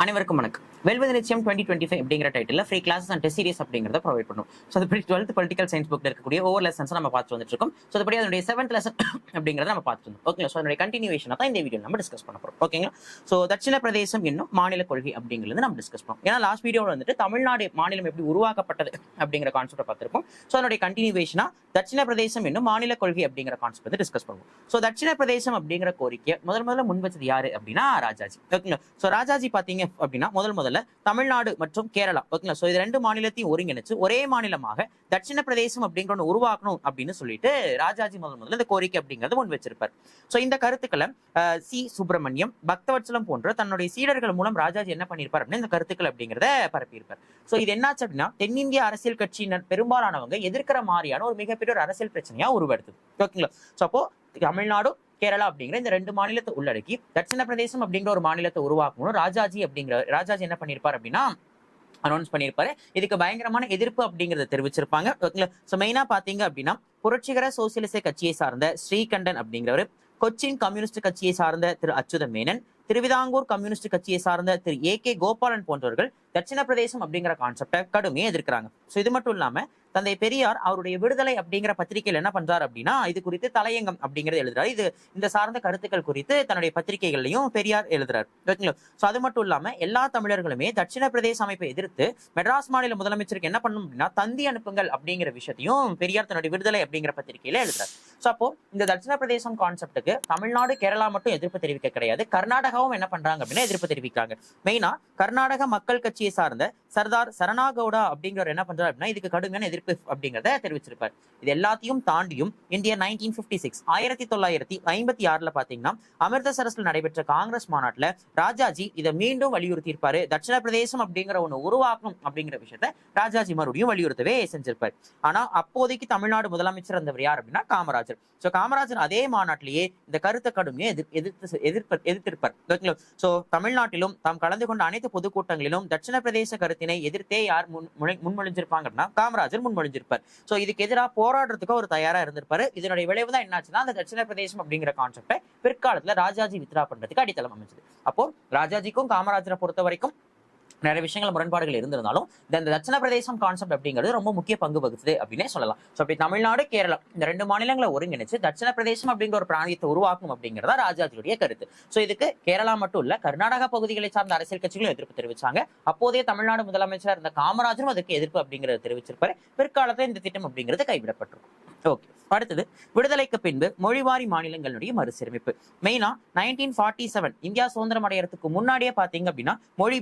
அனைவருக்கும் வணக்கம். வெல்வது நிச்சயம் 2025 அப்படிங்கிற title free classes and test series அப்படிங்கிறத ப்ரொவைட் பண்ணும். ஸோ அதுபடி 12th பொலிட்டிக்கல் சயின்ஸ் புக்ல இருக்கக்கூடிய ஓவர் லெசன்ஸ் நம்ம பார்த்து வந்துட்டு இருக்கோம். ஸோ அதுபடி அதனுடைய 7th லெசன் அப்படிங்கிறத நம்ம பார்த்துட்டு இருந்தோம். ஓகேங்களா? ஸோ அதனுடைய கண்டினியூவேஷனாக தான் இந்த வீடியோ நம்ம டிஸ்கஸ் பண்ண போகிறோம். ஓகேங்களா? ஸோ தட்சிண பிரதேசம் என்னும் மாநில கொள்கை அப்படிங்கிறது நம்ம டிஸ்கஸ் பண்ணோம். ஏன்னா லாஸ்ட் வீடியோவில் வந்துட்டு தமிழ்நாடு மாநிலம் எப்படி உருவாக்கப்பட்டது அப்படிங்கிற கான்செப்டை பார்த்திருப்போம். ஸோ அதனுடைய கண்டினியூவேஷனா தட்சிண பிரதேசம் என்னும் மாநில கொள்கை அப்படிங்கிற கான்செப்ட் வந்து டிஸ்கஸ் பண்ணுவோம். ஸோ தட்சிண பிரதேசம் அப்படிங்கிற கோரிக்கை முதல்ல முன் வச்சது யாரு அப்படின்னா ராஜாஜி. ஓகேங்களா? ஸோ ராஜாஜி பார்த்தீங்க அப்படின்னா முதல்ல தமிழ்நாடு மற்றும் கேரளா, ஓகேங்களா? சோ இது ரெண்டு மாநிலத்தையும் ஒருங்கிணைச்சு ஒரே மாநிலமாக தட்சிண பிரதேசம் அப்படிங்கிற ஒன்று உருவாக்கணும் அப்படின்னு சொல்லிட்டு ராஜாஜி முதல்ல இந்த கோரிக்கை அப்படிங்கறத முன் வச்சிருப்பார். சோ இந்த கருத்துக்களை சி சுப்பிரமணியம், பக்தவத்சலம் போன்ற தன்னுடைய சீடர்கள் மூலம் ராஜாஜி என்ன பண்ணிருப்பார் அப்படின்னா இந்த கருத்துக்கள் அப்படிங்கிறத பரப்பியிருப்பார். சோ இது என்னாச்சு அப்படின்னா தென்னிந்திய அரசியல் கட்சியினர் பெரும்பாலானவங்க எதிர்க்கிற மாதிரியான ஒரு மிகப்பெரிய ஒரு அரசியல் பிரச்சனையா உருவெடுத்தது. ஓகேங்களா? சோ அப்போ தமிழ்நாடு கேரளா அப்படிங்கிற இந்த ரெண்டு மாநிலத்தை உள்ளடக்கி தட்சிண பிரதேசம் அப்படிங்கிற ஒரு மாநிலத்தை உருவாக்கணும் ராஜாஜி என்ன பண்ணிருப்பார் அப்படின்னா அனௌன்ஸ் பண்ணியிருப்பாரு. இதுக்கு பயங்கரமான எதிர்ப்பு அப்படிங்கறத தெரிவிச்சிருப்பாங்க. சோ மெயினா பாத்தீங்க அப்படின்னா புரட்சிகர சோசியலிச கட்சியை சார்ந்த ஸ்ரீகண்டன் அப்படிங்கிறவர், கொச்சின் கம்யூனிஸ்ட் கட்சியை சார்ந்த திரு அச்சுத மேனன், திருவிதாங்கூர் கம்யூனிஸ்ட் கட்சியை சார்ந்த திரு ஏ.கே. கோபாலன் போன்றவர்கள் தட்சிண பிரதேசம் அப்படிங்கிற கான்செப்டை கடுமையா எதிர்க்கிறாங்க. சோ இது மட்டும் இல்லாம தந்தை பெரியார் அவருடைய விடுதலை அப்படிங்கிற பத்திரிகையில் என்ன பண்றாரு அப்படின்னா இது குறித்து தலையங்கம் அப்படிங்கறது எழுதுறாரு. இது இந்த சார்ந்த கருத்துக்கள் குறித்து தன்னுடைய பத்திரிகைகள்லையும் பெரியார் எழுதுறாரு. ஓகேங்களா? சோ அது மட்டும் இல்லாம எல்லா தமிழர்களுமே தட்சிண பிரதேச அமைப்பை எதிர்த்து மெட்ராஸ் மாநில முதலமைச்சருக்கு என்ன பண்ணணும் அப்படின்னா தந்தி அனுப்புங்கள் அப்படிங்கிற விஷயத்தையும் பெரியார் தன்னுடைய விடுதலை அப்படிங்கிற பத்திரிகையில எழுதுறாரு. சோ அப்போ இந்த தட்சிண பிரதேசம் கான்செப்டுக்கு தமிழ்நாடு கேரளா மட்டும் எதிர்ப்பு தெரிவிக்க கிடையாது, கர்நாடகாவும் என்ன பண்றாங்க அப்படின்னா எதிர்ப்பு தெரிவிக்காங்க. மெயினா கர்நாடக மக்கள் கட்சியை சார்ந்த சர்தார் சரணாகவுடா அப்படிங்கிறவர் என்ன பண்றாரு அப்படின்னா இதுக்கு கடுமையான எதிர்ப்பு அப்படிங்கிறத தெரிவிச்சிருப்பார். இது எல்லாத்தையும் தாண்டியும் இந்தியா 1956 பாத்தீங்கன்னா அமிர்தசரஸ்ல நடைபெற்ற காங்கிரஸ் மாநாட்டுல ராஜாஜி இதை மீண்டும் வலியுறுத்தி இருப்பாரு. தட்சிண பிரதேசம் அப்படிங்கிற ஒண்ணு உருவாக்கணும் அப்படிங்கிற விஷயத்த ராஜாஜி மறுபடியும் வலியுறுத்தவே செஞ்சிருப்பாரு. ஆனா அப்போதைக்கு தமிழ்நாடு முதலமைச்சர் இருந்தவர் யார் அப்படின்னா காமராஜர். சோ காமராஜர் அதே மாநாட்டிலேயே இந்த கருத்தை கடுமையை எதிர்த்திருப்பார். சோ தமிழ்நாட்டிலும் தாம் கலந்து கொண்ட அனைத்து பொதுக்கூட்டங்களிலும் தட்சிண பிரதேச கருத்தினை எதிர்த்தே யார் முன்மொழிஞ்சிருப்பாங்க அப்படின்னா காமராஜர் முன்மொழிஞ்சிருப்பார். சோ இதுக்கு எதிராக போராடுறதுக்கு அவர் தயாரா இருந்திருப்பாரு. இதனுடைய விளைவு தான் என்னாச்சுன்னா அந்த தட்சிண பிரதேசம் அப்படிங்கிற கான்செப்டை பிற்காலத்துல ராஜாஜி வித்ரா பண்றதுக்கு அடித்தளம் அமைச்சது. அப்போ ராஜாஜிக்கும் காமராஜரை பொறுத்த வரைக்கும் நிறைய விஷயங்கள் முரண்பாடுகள் இருந்திருந்தாலும் இந்த தட்சிண பிரதேசம் கான்செப்ட் அப்படிங்கிறது ரொம்ப முக்கிய பங்கு வகுக்குது அப்படின்னே சொல்லலாம். சோ அப்படி தமிழ்நாடு கேரளா இந்த ரெண்டு மாநிலங்களை ஒருங்கிணைச்சு தட்சிண பிரதேசம் அப்படிங்கிற ஒரு பிராந்தியத்தை உருவாக்கும் அப்படிங்கிறதா ராஜாஜியுடைய கருத்து. சோ இதுக்கு கேரளா மட்டும் இல்ல கர்நாடகா பகுதிகளை சார்ந்த அரசியல் கட்சிகளும் எதிர்ப்பு தெரிவிச்சாங்க. அப்போதைய தமிழ்நாடு முதலமைச்சர் இருந்த காமராஜரும் அதுக்கு எதிர்ப்பு அப்படிங்கறத தெரிவிச்சிருப்பாரு. பிற்காலத்துல இந்த திட்டம் அப்படிங்கிறது கைவிடப்பட்டிருக்கும். ஓகே, அடுத்தது விடுதலைக்கு பின்பு மொழிவாரி மாநிலங்களுடைய மறுசீரமைப்பு. மெயினா 1947 இந்தியா சுதந்திரம் அடையறதுக்கு முன்னாடியே பாத்தீங்க அப்படின்னா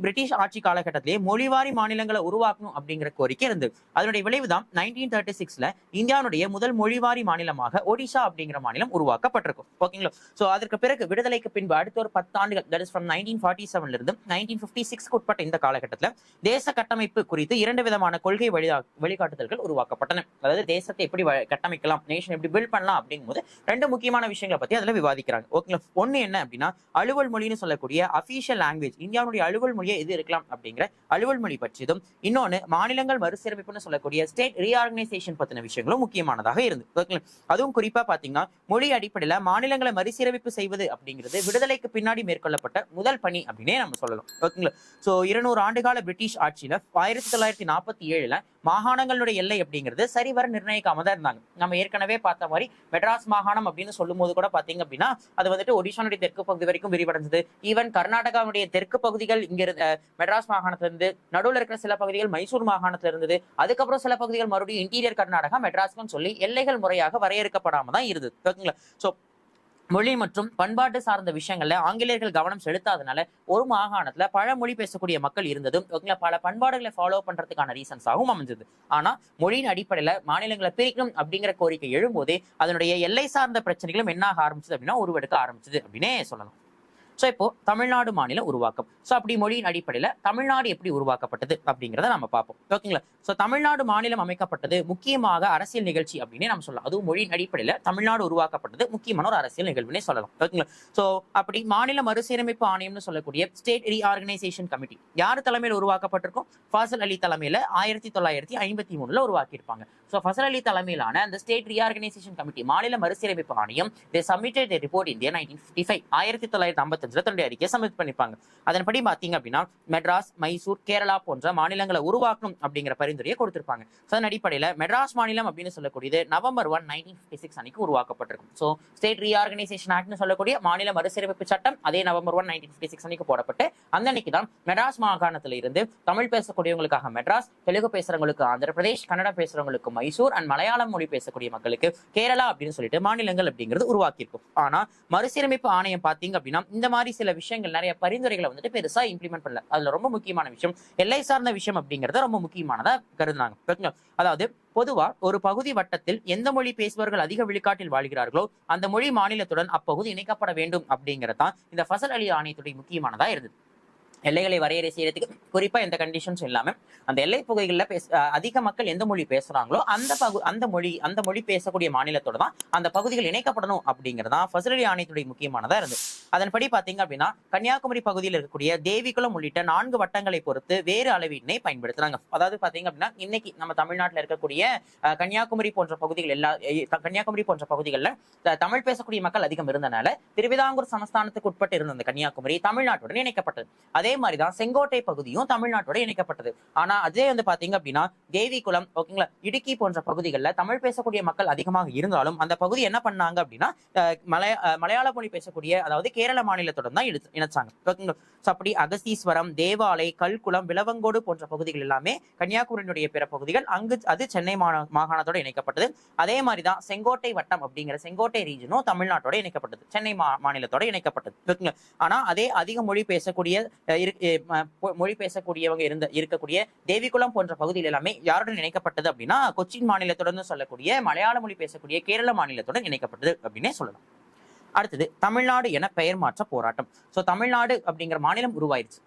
பிரிட்டிஷ் ஆட்சி காலகட்டத்திலேயே மொழிவாரி மாநிலங்களை உருவாக்கணும் அப்படிங்கிற கோரிக்கை இருந்தது. அதனுடைய விளைவுதான் 1936 இந்தியாவுடைய முதல் மொழிவாரி மாநிலமாக ஒடிசா அப்படிங்கிற மாநிலம் உருவாக்கப்பட்டிருக்கும். ஓகேங்களா? சோ அதற்கு பிறகு விடுதலைக்கு பின்பு அடுத்த ஒரு 10 ஆண்டுகள், that is from 1947 இருந்து 1956 உட்பட்ட இந்த காலகட்டத்தில் தேச கட்டமைப்பு குறித்து 2 விதமான கொள்கை வழிகாட்டுதல்கள் உருவாக்கப்பட்டன. அதாவது தேசத்தை எப்படி கட்டமைக்கலாம், நேஷன் எப்படி பில்ட் பண்ணலாம் அப்படிங்கும்போது 2 முக்கியமான விஷயங்களை பத்தி அதுல விவாதிக்கிறாங்க. ஓகேங்களா? ஒண்ணு என்ன அப்படின்னா அலுவல் மொழின்னு சொல்லக்கூடிய அபிஷியல் லாங்குவேஜ், இந்தியாவுடைய அலுவல் மொழியை எது இருக்கலாம் அப்படிங்கிற அலுவல் மொழி பற்றியதும், இன்னொன்னு மாநிலங்கள் மறுசீரமைப்புன்னு சொல்லக்கூடிய ஸ்டேட் ரீஆர்கனைசேஷன் பத்தின விஷயங்களும் முக்கியமானதாக இருந்தது. அதுவும் குறிப்பா பாத்தீங்கன்னா மொழி அடிப்படையில மாநிலங்களை மறுசீரமைப்பு செய்வது அப்படிங்கிறது விடுதலைக்கு பின்னாடி மேற்கொள்ளப்பட்ட முதல் பணி அப்படின்னே நம்ம சொல்லலாம். ஓகேங்களா? சோ 200 ஆண்டுகால பிரிட்டிஷ் ஆட்சியில 1947 மாகாணங்களுடைய எல்லை அப்படிங்கிறது சரிவர நிர்ணயிக்காம தான் இருந்தாங்க. நம்ம ஏற்கனவே பார்த்த மாதிரி மெட்ராஸ் மாகாணம் அப்படின்னு சொல்லும் போது கூட பாத்தீங்க அப்படின்னா அது வந்துட்டு ஒடிஷானுடைய தெற்கு பகுதி வரைக்கும் விரிவடைஞ்சது. ஈவன் கர்நாடகாவுடைய தெற்கு பகுதிகள் இங்க மெட்ராஸ் மாகாணத்துல இருந்து, நடுவில் இருக்கிற சில பகுதிகள் மைசூர் மாகாணத்துல இருந்தது. அதுக்கப்புறம் சில பகுதிகள் மறுபடியும் இன்டீரியர் கர்நாடகா மெட்ராஸ்ன்னு சொல்லி எல்லைகள் முறையாக வரையறுக்கப்படாம தான் இருந்தது. ஓகேங்களா? சோ மொழி மற்றும் பண்பாட்டு சார்ந்த விஷயங்கள்ல ஆங்கிலேயர்கள் கவனம் செலுத்தாதனால ஒரு மாகாணத்துல பல மொழி பேசக்கூடிய மக்கள் இருந்ததும் பல பண்பாடுகளை ஃபாலோ பண்றதுக்கான ரீசன்ஸாகவும் அமைஞ்சது. ஆனா மொழியின் அடிப்படையில மாநிலங்களை பிரிக்கணும் அப்படிங்கிற கோரிக்கை எழும்போதே அதனுடைய எல்லை சார்ந்த பிரச்சனைகளும் என்ன ஆரம்பிச்சது அப்படின்னா உருவெடுக்க ஆரம்பிச்சது அப்படின்னே சொல்லலாம். சோ இப்போ தமிழ்நாடு மாநில உருவாக்கம். சோ அப்படி மொழியின் அடிப்படையில தமிழ்நாடு எப்படி உருவாக்கப்பட்டது அப்படிங்கிறத நம்ம பார்ப்போம். ஓகேங்களா? சோ தமிழ்நாடு மாநிலம் அமைக்கப்பட்டது முக்கியமாக அரசியல் நிகழ்ச்சி அப்படின்னு நம்ம சொல்லலாம். அதுவும் மொழியின் அடிப்படையில தமிழ்நாடு உருவாக்கப்பட்டது முக்கியமான ஒரு அரசியல் நிகழ்வுனே சொல்லலாம். ஓகேங்களா? சோ அப்படி மாநில மறுசீரமைப்பு ஆணையம்னு சொல்லக்கூடிய ஸ்டேட் ரீஆர்கனைசேஷன் கமிட்டி யார் தலைமையில் உருவாக்கப்பட்டிருக்கும்? ஃபசல் அலி தலைமையில 1953 உருவாக்கியிருப்பாங்க. சோ ஃபசல் அலி தலைமையிலான அந்த ஸ்டேட் ரீஆர்கனைசேஷன் கமிட்டி மாநில மறுசீரமைப்பு ஆணையம் they submitted their report in 1955 2025 தன்னுடைய அறிக்கையை சப்மிட் பண்ணிப்பாங்க. அதன்படி பாத்தீங்க அப்படின்னா மெட்ராஸ், மைசூர், கேரளா போன்ற மாநிலங்களை உருவாக்கணும் அப்படிங்கிற பரிந்துரையை கொடுத்திருப்பாங்க. அதன் அடிப்படையில மெட்ராஸ் மாநிலம் அப்படின்னு சொல்லக்கூடியது நவம்பர் 1, 1956 அன்னைக்கு உருவாக்கப்பட்டிருக்கும். ஸோ ஸ்டேட் ரீஆர்கனைசேஷன் ஆக்ட்னு சொல்லக்கூடிய மாநில மறுசீரமைப்பு சட்டம் அதே நவம்பர் 1, 1956 அன்னைக்கு போடப்பட்டு அந்த அன்னைக்கு தான் மெட்ராஸ் மாகாணத்தில் இருந்து தமிழ் பேசக்கூடியவங்களுக்காக மெட்ராஸ், தெலுங்கு பேசுறவங்களுக்கு ஆந்திர பிரதேஷ், கன்னடம் பேசுறவங்களுக்கு மைசூர் அண்ட் மலையாளம் மொழி பேசக்கூடிய மக்களுக்கு கேரளா அப்படின்னு சொல்லிட்டு மாநிலங்கள் அப்படிங்கிறது உருவாக்கியிருக்கும். ஆனா மறுசீரமைப்பு ஆணையம் பாத்தீங்க அப்படின்னா இந்த மாதிரி சில விஷயங்கள் நிறைய பரிந்துரைகளை வந்துட்டு பெருசா இம்ப்ளிமெண்ட் பண்ணல. அதுல ரொம்ப முக்கியமான விஷயம் எல்லை சார்ந்த விஷயம் அப்படிங்கறத ரொம்ப முக்கியமானதா கருதுனாங்க. அதாவது பொதுவா ஒரு பகுதி வட்டத்தில் எந்த மொழி பேசுபவர்கள் அதிக விழுக்காட்டில் வாழ்கிறார்களோ அந்த மொழி மாநிலத்துடன் அப்பகுதி இணைக்கப்பட வேண்டும் அப்படிங்கறதான் இந்த ஃபசல் அலி ஆணையத்துடைய முக்கியமானதா இருந்தது. எல்லைகளை வரையறை செய்யறதுக்கு குறிப்பா எந்த கண்டிஷன்ஸ் இல்லாம அந்த எல்லை பகுதிகளில் அதிக மக்கள் எந்த மொழி பேசுறாங்களோ அந்த மொழி பேசக்கூடிய மாநிலத்தோட தான் அந்த பகுதிகள் இணைக்கப்படணும் அப்படிங்கறதா ஃபசல் அலி ஆணையத்துடைய முக்கியமானதா இருந்தது. அதன்படி பாத்தீங்க அப்படின்னா கன்னியாகுமரி பகுதியில் இருக்கக்கூடிய தேவிகுளம் உள்ளிட்ட 4 வட்டங்களை பொறுத்து வேறு அளவீட்டினை பயன்படுத்துறாங்க. அதாவது பாத்தீங்க அப்படின்னா இன்னைக்கு நம்ம தமிழ்நாட்டில் இருக்கக்கூடிய கன்னியாகுமரி போன்ற பகுதிகளில் தமிழ் பேசக்கூடிய மக்கள் அதிகம் இருந்தனால திருவிதாங்கூர் சமஸ்தானத்துக்கு உட்பட்டு இருந்த அந்த கன்னியாகுமரி தமிழ்நாட்டுடன் இணைக்கப்பட்டது. அதே மாதிரிதான் செங்கோட்டை பகுதியும் தமிழ்நாட்டோட இணைக்கப்பட்டது. ஆனா அதே வந்து பாத்தீங்க அப்படின்னா தேவிகுளம், ஓகேங்களா, இடுக்கி போன்ற பகுதிகளில் தமிழ் பேசக்கூடிய மக்கள் அதிகமாக இருந்தாலும் அந்த பகுதி என்ன பண்ணாங்க அப்படின்னா மலையாள மொழி பேசக்கூடிய அதாவது கேரள மாநிலத்துடன் தான் இணைச்சாங்க. ஓகேங்களா. அப்படி அகஸ்தீஸ்வரம், தேவாலை, கல்குளம், விளவங்கோடு போன்ற பகுதிகள் எல்லாமே கன்னியாகுமரியினுடைய பிற பகுதிகள். அது சென்னை மாகாணத்தோட இணைக்கப்பட்டது. அதே மாதிரிதான் செங்கோட்டை வட்டம் அப்படிங்கிற செங்கோட்டை ரீஜனும் தமிழ்நாட்டோட இணைக்கப்பட்டது, சென்னை மாநிலத்தோட இணைக்கப்பட்டது. ஆனா அதே அதிக மொழி பேசக்கூடியவங்க இருக்கக்கூடிய தேவிகுளம் போன்ற பகுதியில் எல்லாமே யாருடன் இணைக்கப்பட்டது அப்படின்னா கொச்சின் மாநிலத்துடன் சொல்லக்கூடிய மலையாள மொழி பேசக்கூடிய கேரள மாநிலத்துடன் இணைக்கப்பட்டது அப்படின்னே சொல்லலாம். அடுத்தது தமிழ்நாடு என பெயர் மாற்ற போராட்டம். சோ தமிழ்நாடு அப்படிங்கிற மாநிலம் உருவாயிருச்சு.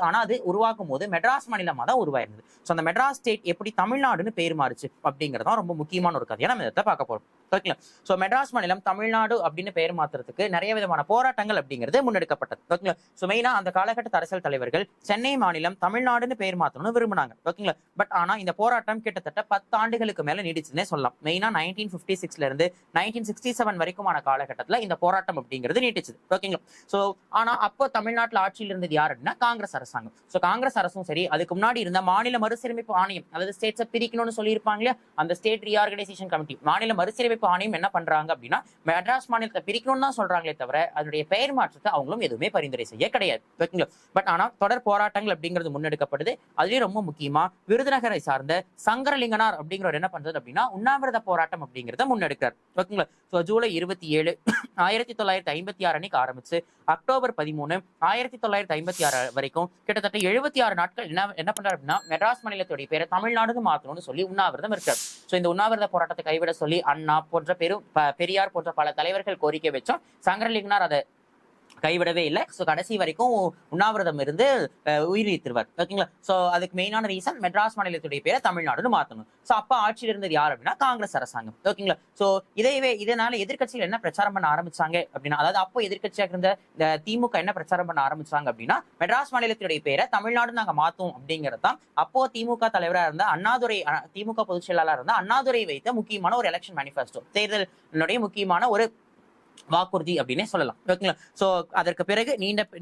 ஆனா அது உருவாக்கும் போது மெட்ராஸ் மாநிலமா தான் உருவாயிருந்தது. சோ அந்த மெட்ராஸ் ஸ்டேட் எப்படி தமிழ்நாடுன்னு பெயர் மாறுச்சு அப்படிங்கறதான் ரொம்ப முக்கியமான ஒரு கதையை நம்ம இதை பார்க்க போறோம். ஓகேங்களா. சோ மெட்ராஸ் மாநிலம் தமிழ்நாடு அப்படின்னு பெயர் மாத்துறதுக்கு நிறைய விதமான போராட்டங்கள் அப்படிங்கிறது முன்னெடுக்கப்பட்டது. ஓகேங்களா. சோ மெயினா அந்த காலகட்ட அரசியல் தலைவர்கள் சென்னை மாநிலம் தமிழ்நாடுன்னு பெயர் மாத்தணும்னு விரும்பினாங்க. ஓகேங்களா. பட் ஆனா இந்த போராட்டம் கிட்டத்தட்ட 10 ஆண்டுகளுக்கு மேல நீடிச்சுன்னே சொல்லலாம். மெயினா 1956 இருந்து 1967 வரைக்குமான காலகட்டத்தில் இந்த போராட்டம் அப்படிங்கிறது நீட்டிச்சது. ஓகேங்களா. சோ ஆனா அப்போ தமிழ்நாட்டில் ஆட்சியில் இருந்தது யார் அப்படின்னா காங்கிரஸ் அரசாங்கம். சோ காங்கிரஸ் அரசும் சரி, அதுக்கு முன்னாடி இருந்த மாநில மறுசீரமைப்பு ஆணையம், அதாவது ஸ்டேட்ஸை பிரிக்கணும்னு சொல்லியிருப்பாங்க இல்லையா, அந்த ஸ்டேட் ரீஆர்கனைசேஷன் கமிட்டி, மாநில மறுசீரமைப்பு ஆணையம் என்ன பண்றாங்க அப்படின்னா மெட்ராஸ் மாநிலத்தை பிரிக்கணும்னு தான் சொல்றாங்களே தவிர அதனுடைய பெயர் மாற்றத்தை அவங்களும் எதுவுமே பரிந்துரை செய்ய கிடையாது. ஓகேங்களா. பட் ஆனா தொடர் போராட்டங்கள் அப்படிங்கிறது முன்னெடுக்கப்படுது. அதுலயும் ரொம்ப முக்கியமா விருதுநகரை சார்ந்த சங்கரலிங்கனார் அப்படிங்கிறவர் என்ன பண்றது அப்படின்னா உண்ணாவிரத போராட்டம் அப்படிங்கிறத முன்னெடுக்கிறார். ஓகேங்களா. ஜூலை 27, 1956 அன்னைக்கு ஆரம்பிச்சு அக்டோபர் 13, 1956 வரைக்கும் கிட்டத்தட்ட 76 நாட்கள் என்ன பண்றாரு அப்படின்னா மெட்ராஸ் மாநிலத்துடைய பேரை தமிழ்நாடுன்னு மாத்தணும்னு சொல்லி உண்ணாவிரதம் இருக்காரு. சோ இந்த உண்ணாவிரத போராட்டத்தை கைவிட சொல்லி அண்ணா போன்ற பெரியார் போன்ற பல தலைவர்கள் கோரிக்கை வச்சோம். சங்கரலிங்கனார் அதை கைவிடவே இல்லை. ஸோ கடைசி வரைக்கும் உண்ணாவிரதம் இருந்து உயிரிழத்திருவார். ஓகேங்களா. ஸோ அதுக்கு மெயினான ரீசன் மெட்ராஸ் மாநிலத்துடைய பேரை தமிழ்நாடுன்னு மாற்றணும். ஸோ அப்போ ஆட்சியில் இருந்தது யார் அப்படின்னா காங்கிரஸ் அரசாங்கம். ஓகேங்களா. ஸோ இதனால எதிர்கட்சிகள் என்ன பிரச்சாரம் பண்ண ஆரம்பிச்சாங்க அப்படின்னா, அதாவது அப்போ எதிர்கட்சியாக இருந்த திமுக என்ன பிரச்சாரம் பண்ண ஆரம்பிச்சாங்க அப்படின்னா மெட்ராஸ் மாநிலத்துடைய பேரை தமிழ்நாடு நாங்கள் மாத்தோம் அப்படிங்கிறது தான் அப்போ திமுக தலைவராக இருந்த அண்ணாதுரை, திமுக பொதுச் செயலாளர் இருந்த அண்ணாதுரை வைத்த முக்கியமான ஒரு எலெக்ஷன் மேனிஃபெஸ்டோ, தேர்தலுடைய முக்கியமான ஒரு வாக்குறுதி அப்படின்னே சொல்லலாம். ஓகேங்களா. சோ அதற்கு பிறகு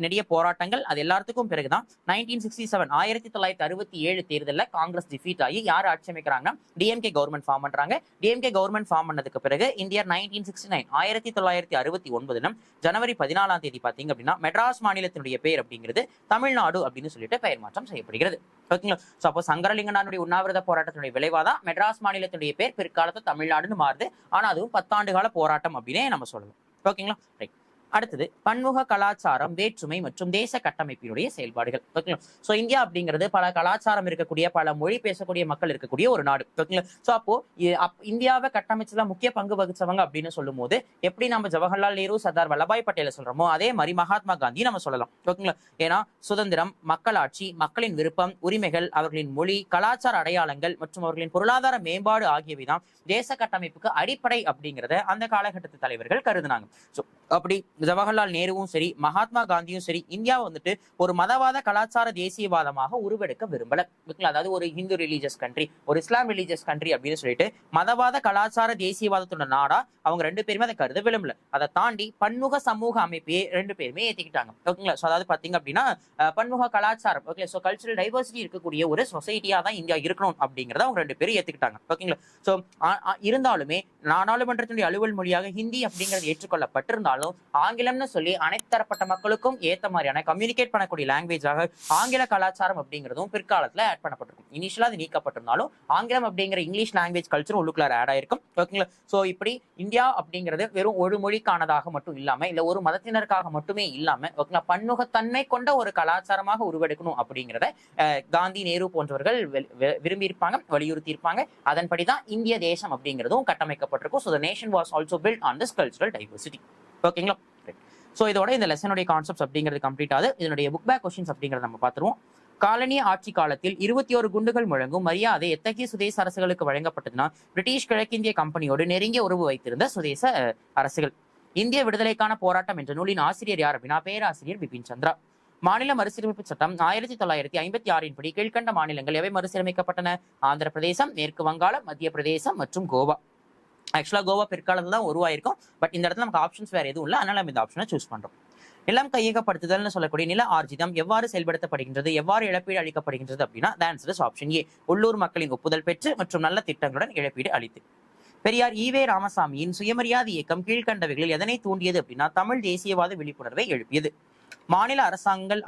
நெடிய போராட்டங்கள், அது எல்லாத்துக்கும் பிறகுதான் 1967 தேர்தலில் காங்கிரஸ் டிஃபீட் ஆகி யார் ஆட்சி அமைக்கிறாங்க, டிஎம்கே கவர்மெண்ட் ஃபார்ம் பண்றாங்க. டிஎம்கே கவர்மெண்ட் ஃபார்ம் பண்ணதுக்கு பிறகு இந்தியா 1969 ஜனவரி 14 பாத்தீங்க அப்படின்னா மெட்ராஸ் மாநிலத்தினுடைய பேர் அப்படிங்கிறது தமிழ்நாடு அப்படின்னு சொல்லிட்டு பெயர் மாற்றம் செய்யப்படுகிறது. ஓகேங்களா. சோ அப்போ சங்கரலிங்கனாருடைய உண்ணாவிரத போராட்டத்தினுடைய விளைவாதான் மெட்ராஸ் மாநிலத்தினுடைய பேர் பிற்காலத்தில் தமிழ்நாடுன்னு மாறுது. ஆனா அதுவும் 10 ஆண்டு கால போராட்டம் அப்படின்னே நம்ம சொல்லலாம். ஓகேங்களா. ரைட். அடுத்தது பன்முக கலாச்சாரம், வேற்றுமை மற்றும் தேச கட்டமைப்பினுடைய செயல்பாடுகள். ஓகேங்களா. சோ இந்தியா அப்படிங்கிறது பல கலாச்சாரம் இருக்கக்கூடிய, பல மொழி பேசக்கூடிய மக்கள் இருக்கக்கூடிய ஒரு நாடு. ஓகேங்களா. சோ அப்போ இந்தியாவை கட்டமைச்சதுல முக்கிய பங்கு வகிச்சவங்க அப்படின்னு சொல்லும் போது எப்படி நம்ம ஜவஹர்லால் நேரு, சர்தார் வல்லபாய் பட்டேல சொல்றோமோ அதே மாதிரி மகாத்மா காந்தி நம்ம சொல்லலாம். ஓகேங்களா. ஏன்னா சுதந்திரம், மக்களாட்சி, மக்களின் விருப்பம், உரிமைகள், அவர்களின் மொழி, கலாச்சார அடையாளங்கள் மற்றும் அவர்களின் பொருளாதார மேம்பாடு ஆகியவைதான் தேச கட்டமைப்புக்கு அடிப்படை அப்படிங்கிறத அந்த காலகட்டத்து தலைவர்கள் கருதுனாங்க. அப்படி ஜவஹர்லால் நேருவும் சரி, மகாத்மா காந்தியும் சரி, இந்தியாவை வந்துட்டு ஒரு மதவாத கலாச்சார தேசியவாதமாக உருவெடுக்க விரும்பல. அதாவது ஒரு ஹிந்து ரிலீஜியஸ் கண்ட்ரி, ஒரு இஸ்லாம் ரிலீஜியஸ் கண்ட்ரி அப்படின்னு சொல்லிட்டு மதவாத கலாச்சார தேசியவாதத்தோட நாடா அவங்க ரெண்டு பேருமே அதை கருத விரும்பல. அதை தாண்டி பன்முக சமூக அமைப்பையே ரெண்டு பேருமே ஏத்திக்கிட்டாங்க. ஓகேங்களா? சோ அதாவது பாத்தீங்க அப்படின்னா பன்முக கலாச்சாரம், ஓகே, சோ கல்ச்சரல் டைவர்சிட்டி இருக்கக்கூடிய ஒரு சொசைட்டியா தான் இந்தியா இருக்கணும் அப்படிங்கறத அவங்க ரெண்டு பேரும் ஏத்துக்கிட்டாங்க. ஓகேங்களா? சோ இருந்தாலுமே நாடாளுமன்றத்தினுடைய அலுவல் மொழியாக ஹிந்தி அப்படிங்கிறது ஏற்றுக்கொள்ளப்பட்டிருந்தாலும் ஆங்கிலம்னு சொல்லி அனைத்து தரப்பட்ட மக்களுக்கும் ஏத்த மாதிரியான கம்யூனிகேட் பண்ணக்கூடிய லாங்குவேஜாக ஆங்கில கலாச்சாரம் அப்படிங்கிறதும் பிற்காலத்துல ஆட் பண்ணப்பட்டிருக்கும். இனிஷியலா அது நீக்கப்பட்டிருந்தாலும் ஆங்கிலம் அப்படிங்கிற இங்கிலீஷ் லாங்குவேஜ் கல்ச்சர் உள்ளுக்குள்ள ஆட் ஆயிருக்கும். ஓகேங்களா? சோ இப்படி இந்தியா அப்படிங்கிறது வெறும் ஒரு மொழிக்கானதாக மட்டும் இல்லாம, இல்ல ஒரு மதத்தினருக்காக மட்டுமே இல்லாம, ஓகேங்களா, பன்முகத்தன்மை கொண்ட ஒரு கலாச்சாரமாக உருவெடுக்கணும் அப்படிங்கிறத காந்தி, நேரு போன்றவர்கள் விரும்பி இருப்பாங்க, வலியுறுத்தி இருப்பாங்க. அதன்படிதான் இந்திய தேசம் அப்படிங்கிறதும் கட்டமைக்கப்பட்டிருக்கும். So the nation was also built on this cultural diversity. ஓகேங்களா? சோ இதோட இந்த லெசனுடைய கான்செப்ட்ஸ் அப்படிங்கிறது கம்ப்ளீட் ஆகுது. இதனுடைய புக் பேக் கொஸ்டின்ஸ் அப்படிங்கிறத நம்ம பார்த்துருவோம். காலனிய ஆட்சி காலத்தில் 21 குண்டுகள் முழங்கும் மரியாதை எத்தகைய சுதேச அரசுகளுக்கு வழங்கப்பட்டதுன்னா, பிரிட்டிஷ் கிழக்கிந்திய கம்பெனியோடு நெருங்கிய உறவு வைத்திருந்த சுதேச அரசுகள். இந்திய விடுதலைக்கான போராட்டம் என்ற நூலின் ஆசிரியர் யார் அப்படின்னா பேராசிரியர் பிபின் சந்திரா. மாநில மறுசீரமைப்பு சட்டம் 1956 படி கீழ்கண்ட மாநிலங்கள் எவை மறுசீரமைக்கப்பட்டன? ஆந்திர பிரதேசம், மேற்கு வங்காளம், மத்திய பிரதேசம் மற்றும் கோவா. ஆக்சுவலா கோவா பிற்காலத்துல தான் உருவாயிருக்கும். பட் இந்த இடத்துல நமக்கு ஆப்ஷன்ஸ் வேற எதுவும் இல்லை, அதனால நம்ம இந்த ஆப்ஷனை சூஸ் பண்றோம். நிலம் கையகப்படுத்துதல்னு சொல்லக்கூடிய நில ஆர்ஜிதம் எவ்வாறு செயல்படுத்தப்படுகின்றது, எவ்வாறு இழப்பீடு அளிக்கப்படுகின்றது அப்படின்னா ஆன்சர் இஸ் ஆப்ஷன் ஏ. உள்ளூர் மக்களின் ஒப்புதல் பெற்று மற்றும் நல்ல திட்டங்களுடன் இழப்பீடு அளித்து. பெரியார் ஈவே ராமசாமியின் சுயமரியாதை இயக்கம் கீழ்கண்டவைகளில் எதனை தூண்டியது அப்படின்னா தமிழ் தேசியவாத விழிப்புணர்வை எழுப்பியது. மாநில அரசாங்கங்கள்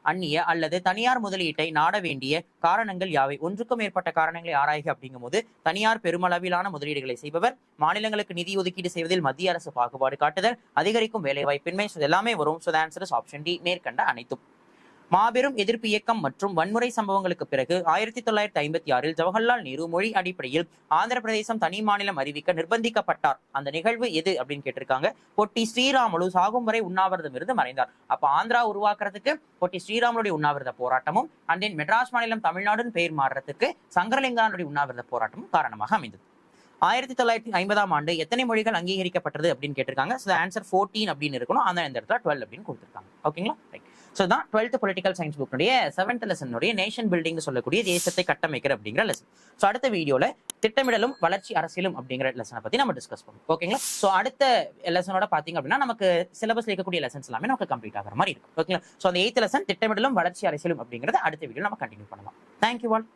அந்நிய அல்லது தனியார் முதலீட்டை நாட வேண்டிய காரணங்கள் யாவை? ஒன்றுக்கும் மேற்பட்ட காரணங்களை ஆராய்க அப்படிங்கும் போது தனியார் பெருமளவிலான முதலீடுகளை செய்பவர், மாநிலங்களுக்கு நிதி ஒதுக்கீடு செய்வதில் மத்திய அரசு பாகுபாடு காட்டுதல், அதிகரிக்கும் வேலைவாய்ப்பின்மை, எல்லாமே வரும். So the answer is option D, மேற்கண்ட அனைத்தும். மாபெரும் எதிர்ப்பு இயக்கம் மற்றும் வன்முறை சம்பவங்களுக்கு பிறகு 1956 ஜவஹர்லால் நேரு மொழி அடிப்படையில் ஆந்திர பிரதேசம் தனி மாநிலம் அறிவிக்க நிர்பந்திக்கப்பட்டார். அந்த நிகழ்வு எது அப்படின்னு கேட்டிருக்காங்க. பொட்டி ஸ்ரீராமுலு சாகும் வரை உண்ணாவிரதம் இருந்து மறைந்தார். அப்ப ஆந்திரா உருவாக்குறதுக்கு பொட்டி ஸ்ரீராமுலுடைய உண்ணாவிரத போராட்டமும் அண்ட் தென் மெட்ராஸ் மாநிலம் தமிழ்நாடுன்னு பெயர் மாறுறதுக்கு சங்கரலிங்கானுடைய உண்ணாவிரத போராட்டமும் காரணமாக அமைந்தது. 1950 எத்தனை மொழிகள் அங்கீகரிக்கப்பட்டது அப்படின்னு கேட்டிருக்காங்க. ஸோ ஆன்சர் 14 அப்படின்னு இருக்கணும். அந்த இந்த இடத்துல 12 அப்படின்னு கொடுத்துருக்காங்க. ஓகேங்களா? ரைட். ஸோ தான் 12th பொலிட்டிக்கல் சயின்ஸ் புக்னுடைய 7th லெசனுடைய நேஷன் பில்டிங் சொல்லக்கூடிய தேசத்தை கட்டமைக்கிற அப்படிங்கிற லெசன். ஸோ அடுத்த வீடியோல திட்டமிடலும் வளர்ச்சி அரசியலும் அப்படிங்கிற லெசனை பத்தி நம்ம டிஸ்கஸ் பண்ணுவோம். ஓகேங்களா? ஸோ அடுத்த லெசனோட பாத்தீங்க அப்படின்னா நமக்கு சிலபஸ்ல இருக்கக்கூடிய லெசன்ஸ் எல்லாமே நமக்கு கம்ப்ளீட் ஆகிற மாதிரி இருக்கும். ஓகேங்களா? ஸோ அந்த 8th லெசன் திட்டமிடலும் வளர்ச்சி அரசியலும் அப்படிங்கிறத அடுத்த வீடியோ நம்ம கண்டினியூ பண்ணலாம். Thank you all.